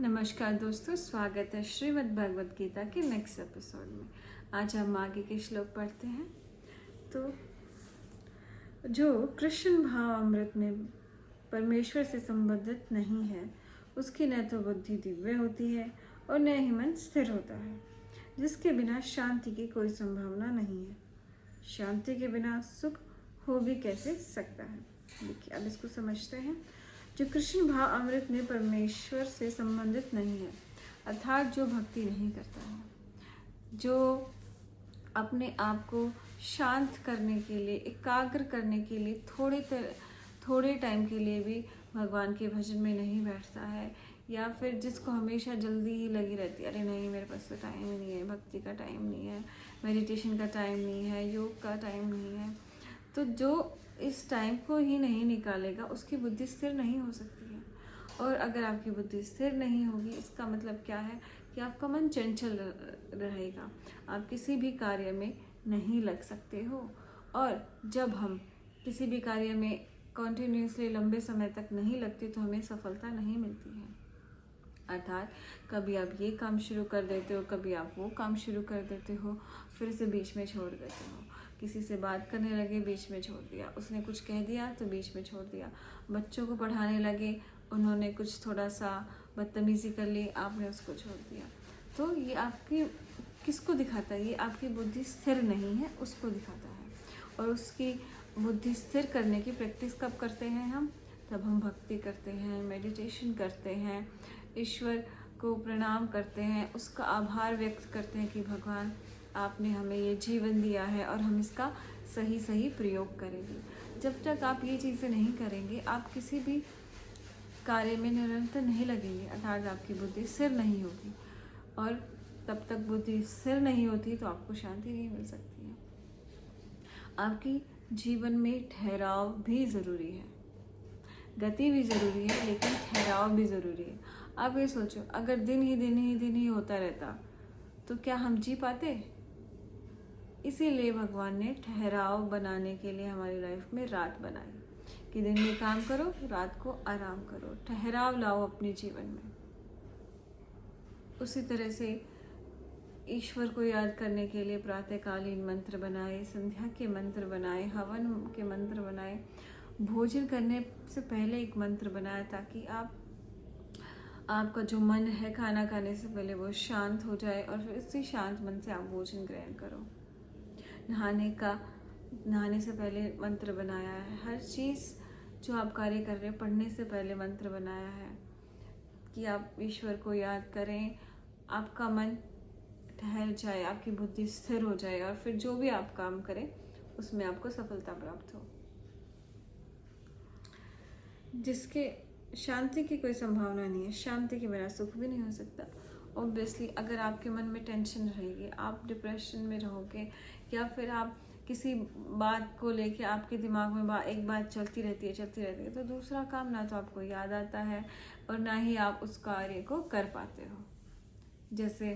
नमस्कार दोस्तों, स्वागत है श्रीमद् भगवद गीता के नेक्स्ट एपिसोड में। आज हम आगे के श्लोक पढ़ते हैं। तो जो कृष्ण भाव अमृत में परमेश्वर से संबंधित नहीं है, उसकी न तो बुद्धि दिव्य होती है और न ही मन स्थिर होता है, जिसके बिना शांति की कोई संभावना नहीं है। शांति के बिना सुख हो भी कैसे सकता है। देखिए, अब इसको समझते हैं। जो कृष्ण भाव अमृत में परमेश्वर से संबंधित नहीं है, अर्थात जो भक्ति नहीं करता है, जो अपने आप को शांत करने के लिए, एकाग्र करने के लिए थोड़े टाइम के लिए भी भगवान के भजन में नहीं बैठता है, या फिर जिसको हमेशा जल्दी ही लगी रहती है, अरे नहीं मेरे पास तो टाइम ही नहीं है, भक्ति का टाइम नहीं है, मेडिटेशन का टाइम नहीं है, योग का टाइम नहीं है, तो जो इस टाइम को ही नहीं निकालेगा उसकी बुद्धि स्थिर नहीं हो सकती है। और अगर आपकी बुद्धि स्थिर नहीं होगी, इसका मतलब क्या है कि आपका मन चंचल रहेगा, आप किसी भी कार्य में नहीं लग सकते हो। और जब हम किसी भी कार्य में कंटिन्यूसली लंबे समय तक नहीं लगते तो हमें सफलता नहीं मिलती है। अर्थात कभी आप ये काम शुरू कर देते हो, कभी आप वो काम शुरू कर देते हो, फिर से बीच में छोड़ देते हो। किसी से बात करने लगे, बीच में छोड़ दिया, उसने कुछ कह दिया तो बीच में छोड़ दिया। बच्चों को पढ़ाने लगे, उन्होंने कुछ थोड़ा सा बदतमीजी कर ली, आपने उसको छोड़ दिया। तो ये आपकी किसको दिखाता है? ये आपकी बुद्धि स्थिर नहीं है, उसको दिखाता है। और उसकी बुद्धि स्थिर करने की प्रैक्टिस कब करते हैं हम? तब हम भक्ति करते हैं, मेडिटेशन करते हैं, ईश्वर को प्रणाम करते हैं, उसका आभार व्यक्त करते हैं कि भगवान आपने हमें ये जीवन दिया है और हम इसका सही प्रयोग करेंगे। जब तक आप ये चीज़ें नहीं करेंगे, आप किसी भी कार्य में निरंतर नहीं लगेंगे, अर्थात आपकी बुद्धि स्थिर नहीं होगी। और तब तक बुद्धि स्थिर नहीं होती तो आपको शांति नहीं मिल सकती है। आपकी जीवन में ठहराव भी ज़रूरी है, गति भी ज़रूरी है, लेकिन ठहराव भी ज़रूरी है। आप ये सोचो, अगर दिन ही होता रहता तो क्या हम जी पाते? इसीलिए भगवान ने ठहराव बनाने के लिए हमारी लाइफ में रात बनाई कि दिन में काम करो, रात को आराम करो, ठहराव लाओ अपने जीवन में। उसी तरह से ईश्वर को याद करने के लिए प्रातःकालीन मंत्र बनाए, संध्या के मंत्र बनाए, हवन के मंत्र बनाए, भोजन करने से पहले एक मंत्र बनाया, ताकि आपका जो मन है खाना खाने से पहले वो शांत हो जाए और फिर उसी शांत मन से आप भोजन ग्रहण करो। नहाने से पहले मंत्र बनाया है। हर चीज़ जो आप कार्य कर रहे हैं, पढ़ने से पहले मंत्र बनाया है कि आप ईश्वर को याद करें, आपका मन ठहर जाए, आपकी बुद्धि स्थिर हो जाए और फिर जो भी आप काम करें उसमें आपको सफलता प्राप्त हो। जिसके शांति की कोई संभावना नहीं है, शांति के बिना सुख भी नहीं हो सकता। ऑब्वियसली अगर आपके मन में टेंशन रहेगी, आप डिप्रेशन में रहोगे, या फिर आप किसी बात को लेके आपके दिमाग में एक बात चलती रहती है, तो दूसरा काम ना तो आपको याद आता है और ना ही आप उस कार्य को कर पाते हो। जैसे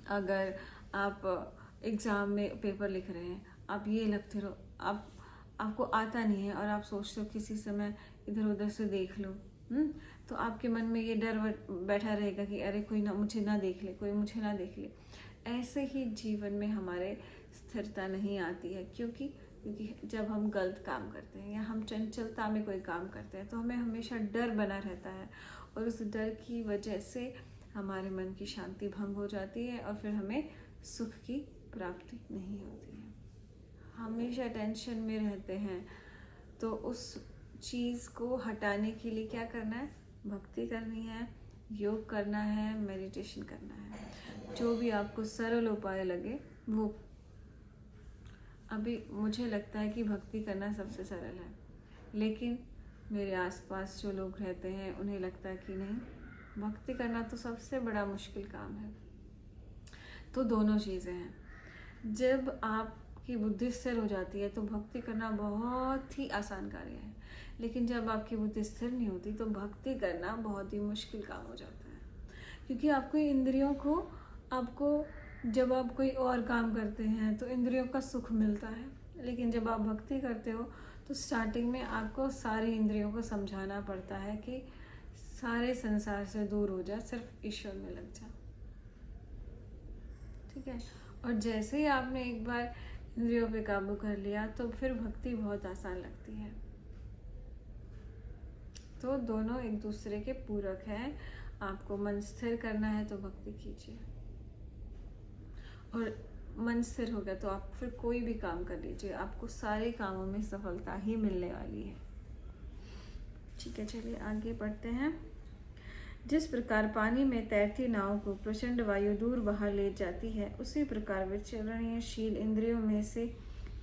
अगर आप एग्ज़ाम में पेपर लिख रहे हैं, आप ये लगते रहो, आपको आता नहीं है और आप सोचते हो किसी समय इधर उधर से देख लो, तो आपके मन में ये डर बैठा रहेगा कि अरे कोई मुझे ना देख ले, कोई मुझे ना देख ले। ऐसे ही जीवन में हमारे स्थिरता नहीं आती है, क्योंकि जब हम गलत काम करते हैं या हम चंचलता में कोई काम करते हैं तो हमें हमेशा डर बना रहता है, और उस डर की वजह से हमारे मन की शांति भंग हो जाती है और फिर हमें सुख की प्राप्ति नहीं होती है। हमेशा टेंशन में रहते हैं, तो उस चीज़ को हटाने के लिए क्या करना है? भक्ति करनी है, योग करना है, मेडिटेशन करना है, जो भी आपको सरल उपाय लगे वो। अभी मुझे लगता है कि भक्ति करना सबसे सरल है, लेकिन मेरे आसपास जो लोग रहते हैं उन्हें लगता है कि नहीं, भक्ति करना तो सबसे बड़ा मुश्किल काम है। तो दोनों चीज़ें हैं। जब आपकी बुद्धि स्थिर हो जाती है तो भक्ति करना बहुत ही आसान कार्य है, लेकिन जब आपकी बुद्धि स्थिर नहीं होती तो भक्ति करना बहुत ही मुश्किल काम हो जाता है। क्योंकि आपको इंद्रियों को जब आप कोई और काम करते हैं तो इंद्रियों का सुख मिलता है, लेकिन जब आप भक्ति करते हो तो स्टार्टिंग में आपको सारी इंद्रियों को समझाना पड़ता है कि सारे संसार से दूर हो जा, सिर्फ ईश्वर में लग जा। ठीक है। और जैसे ही आपने एक बार इंद्रियों पे काबू कर लिया तो फिर भक्ति बहुत आसान लगती है। तो दोनों एक दूसरे के पूरक हैं। आपको मन स्थिर करना है तो भक्ति कीजिए, और मन स्थिर हो गया तो आप फिर कोई भी काम कर लीजिए, आपको सारे कामों में सफलता ही मिलने वाली है। ठीक है, चलिए आगे बढ़ते हैं। जिस प्रकार पानी में तैरती नाव को प्रचंड वायु दूर बहा ले जाती है, उसी प्रकार विचरणशील इंद्रियों में से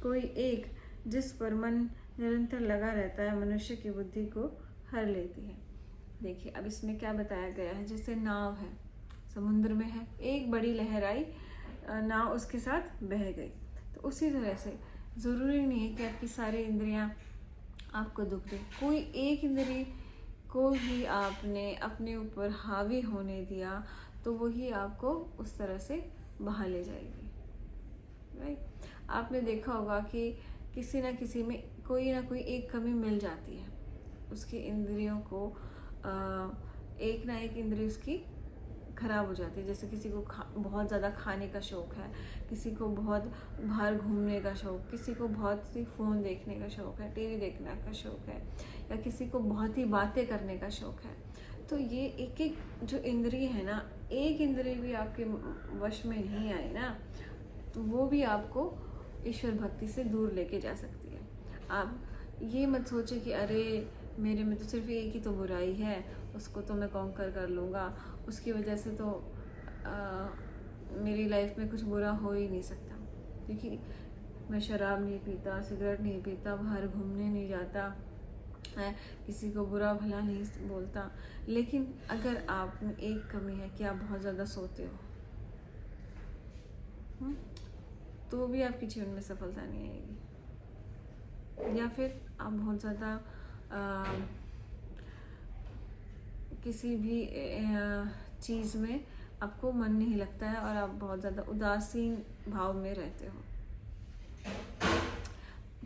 कोई एक जिस पर मन निरंतर लगा रहता है मनुष्य की बुद्धि को हर लेती है। देखिए अब इसमें क्या बताया गया है, जैसे नाव है, समुद्र में है, एक बड़ी लहर आई, नाव उसके साथ बह गई। तो उसी तरह से ज़रूरी नहीं है कि आपकी सारी इंद्रियां आपको दुख दे। कोई एक इंद्री को ही आपने अपने ऊपर हावी होने दिया तो वही आपको उस तरह से बहा ले जाएगी। राइट। आपने देखा होगा कि किसी ना किसी में कोई ना कोई एक कमी मिल जाती है, उसकी इंद्रियों को एक ना एक इंद्रिय उसकी खराब हो जाती है। जैसे किसी को बहुत ज़्यादा खाने का शौक़ है, किसी को बहुत बाहर घूमने का शौक़, किसी को बहुत सी फ़ोन देखने का शौक़ है, टीवी देखने का शौक़ है, या किसी को बहुत ही बातें करने का शौक़ है। तो ये एक एक जो इंद्रिय है ना, एक इंद्रिय भी आपके वश में नहीं आई ना, तो वो भी आपको ईश्वर भक्ति से दूर लेके जा सकती है। आप ये मत सोचे कि अरे मेरे में तो सिर्फ एक ही तो बुराई है, उसको तो मैं कॉन्कर कर लूँगा, उसकी वजह से तो मेरी लाइफ में कुछ बुरा हो ही नहीं सकता, क्योंकि मैं शराब नहीं पीता, सिगरेट नहीं पीता, बाहर घूमने नहीं जाता है, किसी को बुरा भला नहीं बोलता। लेकिन अगर आप में एक कमी है कि आप बहुत ज़्यादा सोते हो, तो भी आपके जीवन में सफलता नहीं आएगी। या फिर आप बहुत ज़्यादा किसी भी चीज़ में आपको मन नहीं लगता है और आप बहुत ज़्यादा उदासीन भाव में रहते हो।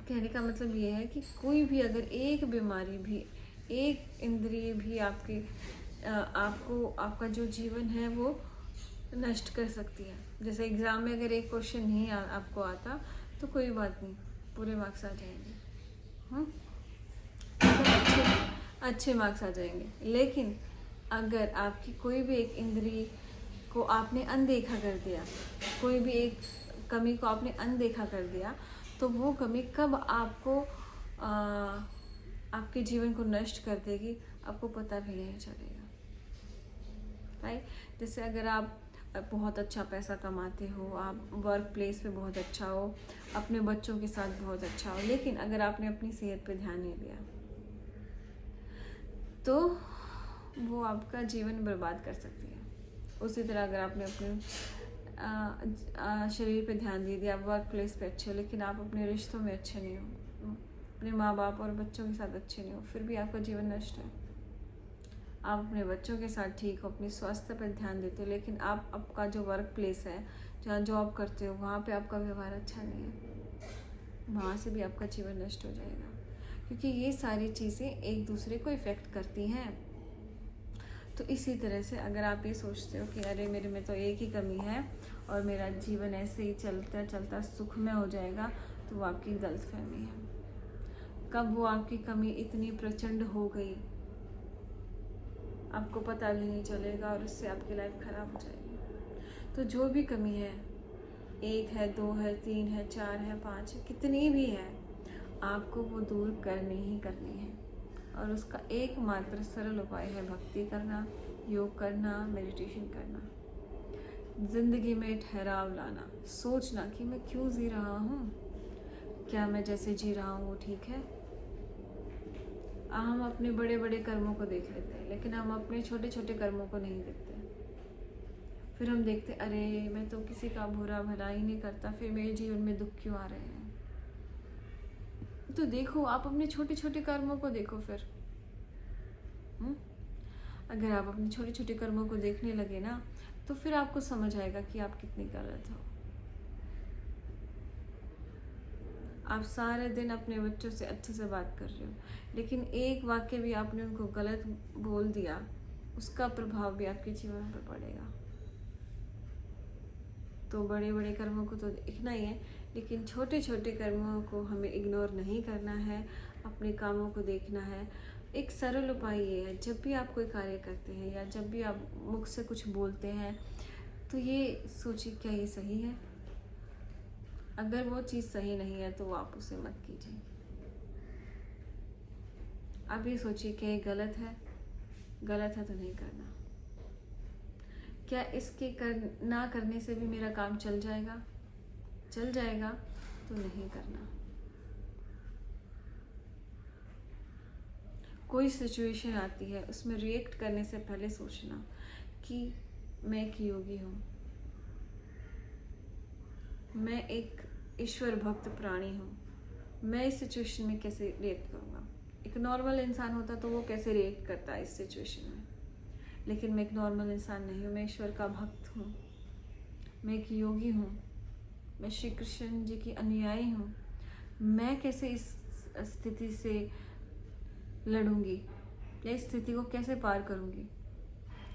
कहने का मतलब ये है कि कोई भी अगर एक बीमारी भी, एक इंद्रिय भी आपको आपका जो जीवन है वो नष्ट कर सकती है। जैसे एग्ज़ाम में अगर एक क्वेश्चन नहीं आपको आता तो कोई बात नहीं, पूरे मार्क्स आ जाएंगे, अच्छे मार्क्स आ जाएंगे। लेकिन अगर आपकी कोई भी एक इंद्रिय को आपने अनदेखा कर दिया, कोई भी एक कमी को आपने अनदेखा कर दिया, तो वो कमी कब आपको आपके जीवन को नष्ट कर देगी आपको पता भी नहीं चलेगा। राइट। जैसे अगर आप बहुत अच्छा पैसा कमाते हो, आप वर्क प्लेस पे बहुत अच्छा हो, अपने बच्चों के साथ बहुत अच्छा हो, लेकिन अगर आपने अपनी सेहत पे ध्यान नहीं दिया तो वो आपका जीवन बर्बाद कर सकती है। उसी तरह अगर आपने अपने शरीर पे ध्यान दे दिया, आप वर्क प्लेस पे अच्छे हो लेकिन आप अपने रिश्तों में अच्छे नहीं हो, अपने माँ बाप और बच्चों के साथ अच्छे नहीं हो, फिर भी आपका जीवन नष्ट है। आप अपने बच्चों के साथ ठीक हो, अपने स्वास्थ्य पर ध्यान देते हो, लेकिन आप आपका जो वर्क प्लेस है, जहाँ जॉब करते हो, वहाँ पे आपका व्यवहार अच्छा नहीं है, वहाँ से भी आपका जीवन नष्ट हो जाएगा। क्योंकि ये सारी चीज़ें एक दूसरे को इफ़ेक्ट करती हैं। तो इसी तरह से अगर आप ये सोचते हो कि अरे मेरे में तो एक ही कमी है और मेरा जीवन ऐसे ही चलता चलता सुखमय हो जाएगा, तो वो आपकी गलतफहमी है। कब वो आपकी कमी इतनी प्रचंड हो गई आपको पता भी नहीं चलेगा और उससे आपकी लाइफ खराब हो जाएगी। तो जो भी कमी है, एक है, दो है, तीन है, चार है, पाँच है, कितनी भी है, आपको वो दूर करनी ही करनी है। और उसका एकमात्र सरल उपाय है भक्ति करना, योग करना, मेडिटेशन करना, जिंदगी में ठहराव लाना, सोचना कि मैं क्यों जी रहा हूँ, क्या मैं जैसे जी रहा हूँ वो ठीक है। हम अपने बड़े बड़े कर्मों को देख लेते हैं लेकिन हम अपने छोटे छोटे कर्मों को नहीं देखते। फिर हम देखते अरे मैं तो किसी का बुरा भला ही नहीं करता, फिर मेरे जीवन में दुख क्यों आ रहे हैं। तो देखो, आप अपने छोटे छोटे कर्मों को देखो। फिर अगर आप अपने छोटे छोटे कर्मों को देखने लगे ना, तो फिर आपको समझ आएगा कि आप कितनी गलत हो। आप सारे दिन अपने बच्चों से अच्छे से बात कर रहे हो, लेकिन एक वाक्य भी आपने उनको गलत बोल दिया उसका प्रभाव भी आपके जीवन पर पड़ेगा। तो बड़े बड़े कर्मों को तो देखना ही है, लेकिन छोटे छोटे कर्मों को हमें इग्नोर नहीं करना है, अपने कामों को देखना है। एक सरल उपाय ये है, जब भी आप कोई कार्य करते हैं या जब भी आप मुख से कुछ बोलते हैं तो ये सोचिए क्या ये सही है। अगर वो चीज़ सही नहीं है तो आप उसे मत कीजिए। आप ये सोचिए कि ये गलत है तो नहीं करना। क्या इसके ना करने से भी मेरा काम चल जाएगा तो नहीं करना। कोई सिचुएशन आती है, उसमें रिएक्ट करने से पहले सोचना कि मैं एक योगी हूँ, मैं एक ईश्वर भक्त प्राणी हूँ, मैं इस सिचुएशन में कैसे रिएक्ट करूँगा। एक नॉर्मल इंसान होता तो वो कैसे रिएक्ट करता है इस सिचुएशन में, लेकिन मैं एक नॉर्मल इंसान नहीं हूँ, मैं ईश्वर का भक्त हूँ, मैं एक योगी हूँ, मैं श्री कृष्ण जी की अनुयायी हूँ। मैं कैसे इस स्थिति से लड़ूंगी या इस स्थिति को कैसे पार करूंगी।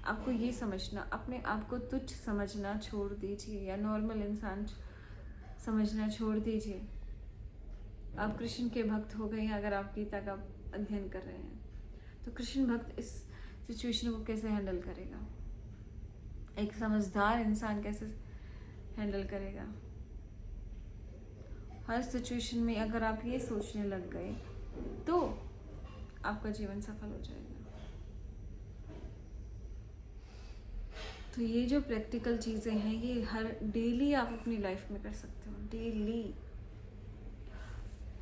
आपको ये समझना, अपने आप को तुच्छ समझना छोड़ दीजिए या नॉर्मल इंसान समझना छोड़ दीजिए। आप कृष्ण के भक्त हो गए हैं। अगर आप गीता का अध्ययन कर रहे हैं तो कृष्ण भक्त इस सिचुएशन को कैसे हैंडल करेगा, एक समझदार इंसान कैसे हैंडल करेगा। हर सिचुएशन में अगर आप ये सोचने लग गए तो आपका जीवन सफल हो जाएगा। तो ये जो प्रैक्टिकल चीज़ें हैं ये हर डेली आप अपनी लाइफ में कर सकते हो। डेली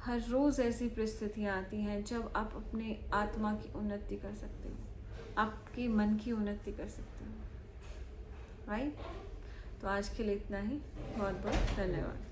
हर रोज़ ऐसी परिस्थितियाँ आती हैं जब आप अपने आत्मा की उन्नति कर सकते हो, आपके मन की उन्नति कर सकते हो। राइट? तो आज के लिए इतना ही। बहुत बहुत धन्यवाद।